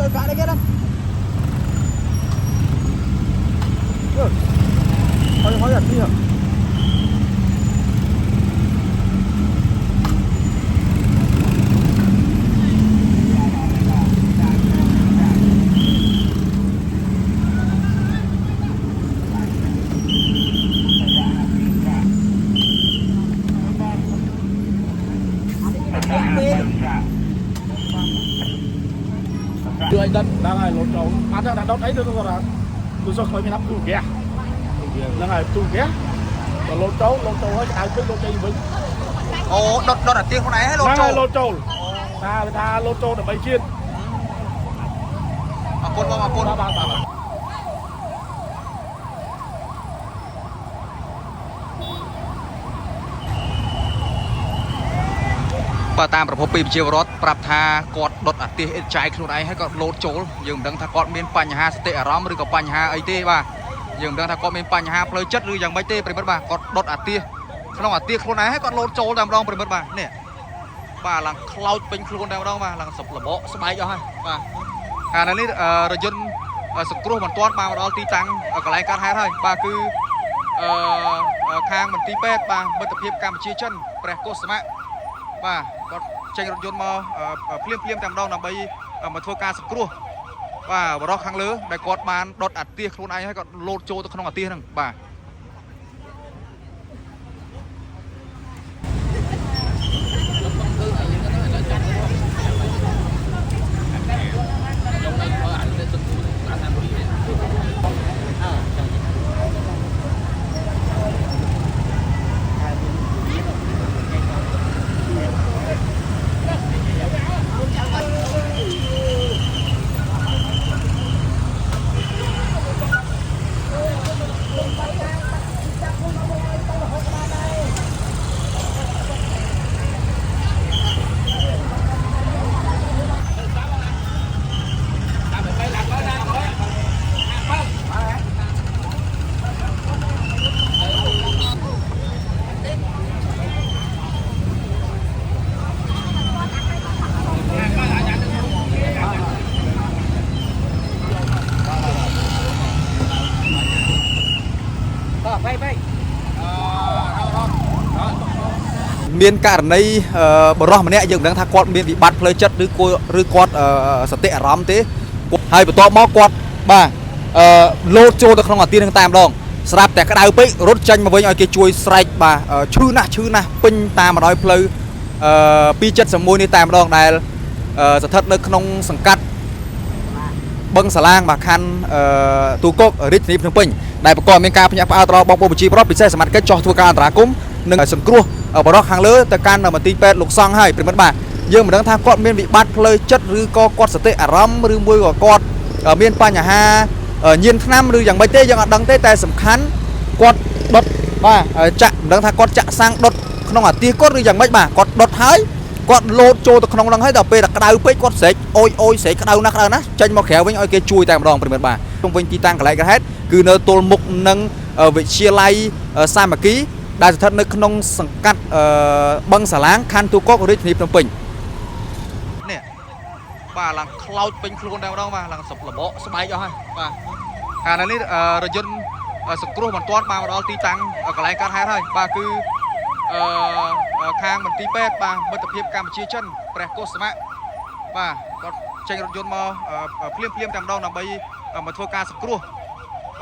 thôi phá đấy kia đâu thôi là gì hả đưa anh Tân đang này lột trâu ăn ra đốt ấy thôi rồi tôi cho khơi mình nắp tủ kia đang này tủ kia còn lột trâu ấy ai biết lột cây vững ồ đốt là tiếng con này hay lột trâu ta lột trâu để bay chiên mà côn bà tamประพบปีเชียวรถปรับทากดดอัดตีใจครูไอให้ก็โลดโจลยังดังทากดมีปัญหาสติอารมณ์หรือกับปัญหาไอตีว่ายังดังทากดมีปัญหาเพลย์จัดหรือยังไม่ตีปริมาณบ่ากดดอัดตีขนมอัดตีครูไอให้ก็โลดโจลตามรองปริมาณบ่าเนี่ยบ่าหลังคลาวด์เป็นครูตามรองบ่าหลังสบระเบาะสบายจังให้บ่าการนั้นนี่รถยนต์สกรูมันต้อนมาเราตีตังกับรายการให้ให้บ่าคือคางมันตีเป็ดบ่าเมื่อตะเพียบการมาเชียร์chânแปรโกสมะบ่าก็ใช้รถยนต์มาเพลียมตามดองนำไปมาทัวร์การสกรูว่าบล็อกข้างเลือได้กดบานดดอัดเตี้ยครูนไอให้ก็โลดโจตัวขนมอัดเตี้ยนั่งบ่าមានករណីបរោះម្នាក់យើងមិនដឹងថាគាត់មានវិបត្តិផ្លូវចិត្តឬគាត់សតិអារម្មណ៍ទេហើយបន្ទាប់មកគាត់បាទលោតចូលទៅក្នុងអាគារនឹងតែម្ដងស្រាប់តែក្តៅពេករត់ចេញមកវិញឲ្យគេជួយស្រែកបាទឈឺណាស់ពេញតាមបណ្ដោយផ្លូវ271នេះតែម្ដងដែលស្ថិតនៅក្នុងសង្កាត់បឹងសាឡាងបាទខណ្ឌទូកុករាជធានីភ្នំពេញដែលប្រកបមានការភ្ញាក់ផ្អើលដល់បងប្អូនប្រជាពលរដ្ឋពិសេសសមត្ថកិច្ចចោះធ្វើការអន្តរាគមន៍និងសង្គ្រោះបរិសុទ្ធខាងលើទៅកាន់មន្ទីរពេទ្យលោកសង្ឃហើយប្រិមិត្តបាទយើងមិនដឹងថាគាត់មានវិបត្តិផ្លូវចិត្តឬក៏គាត់សតិអារម្មណ៍ឬមួយក៏គាត់មានបញ្ហាញៀនថ្នាំឬយ៉ាងម៉េចទេយើងអត់ដឹងទេតែសំខាន់គាត់ដុតបាទចាក់មិនដឹងថាគាត់ចាក់សាំងដុតក្នុងអាទាគាត់ឬយ៉ាងម៉េចបាទគាត់ដុតហើយគាត់លោតចូលទៅក្នុងហ្នឹងហើយដល់ពេលក្តៅពេកគាត់ស្រែកអូយស្រែកក្តៅណាស់ចេញមកក្រៅវិញឲ្យគេជួយតែម្ដងប្រិមិត្តបាទក្នុងវិញទីតាំងកន្លែងកើតហេតុគឺនៅទល់មុខនឹងវិទ្យាល័យសាមគ្គីដែលស្ថិតនៅក្នុងសង្កាត់បឹងសាឡាងខណ្ឌទូកុករាជធានីភ្នំពេញនេះបាទឡើងខ្លោចពេញខ្លួនតែម្ដងបាទឡើងសបលបកស្បែកអស់ហើយបាទកាលនេះរយន្តសង្គ្រោះមិនទាន់មកដល់ទីតាំងកន្លែងកើតហេតុហើយបាទគឺខាងមន្ទីរពេទ្យបាទមិត្តភាពកម្ពុជាចិនព្រះកុសមៈបាទគាត់ចេញរថយន្តមកភ្លាមតែម្ដងដើម្បីមកធ្វើការសង្គ្រោះ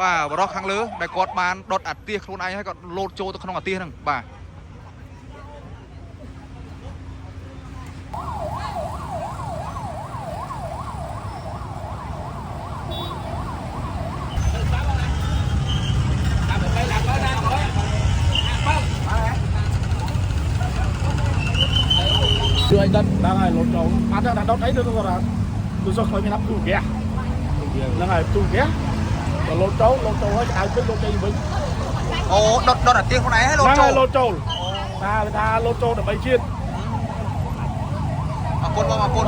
បាទបរិសុទ្ធខាងលើដែលគាត់បានដុតអាទាសខ្លួនឯងហើយគាត់លោតចូលទៅក្នុងអាទាសហ្នឹងបាទđưa anh Tân đang này lột trâu ăn ra đốt ấy thôi rồi tôi cho khơi mình nắp tủ kia đang này tủ kia còn lột trâu ấy ai biết lột cây vững ồ đốt là tiếng con này hay lột trâu ta lột trâu để bay chiên mà côn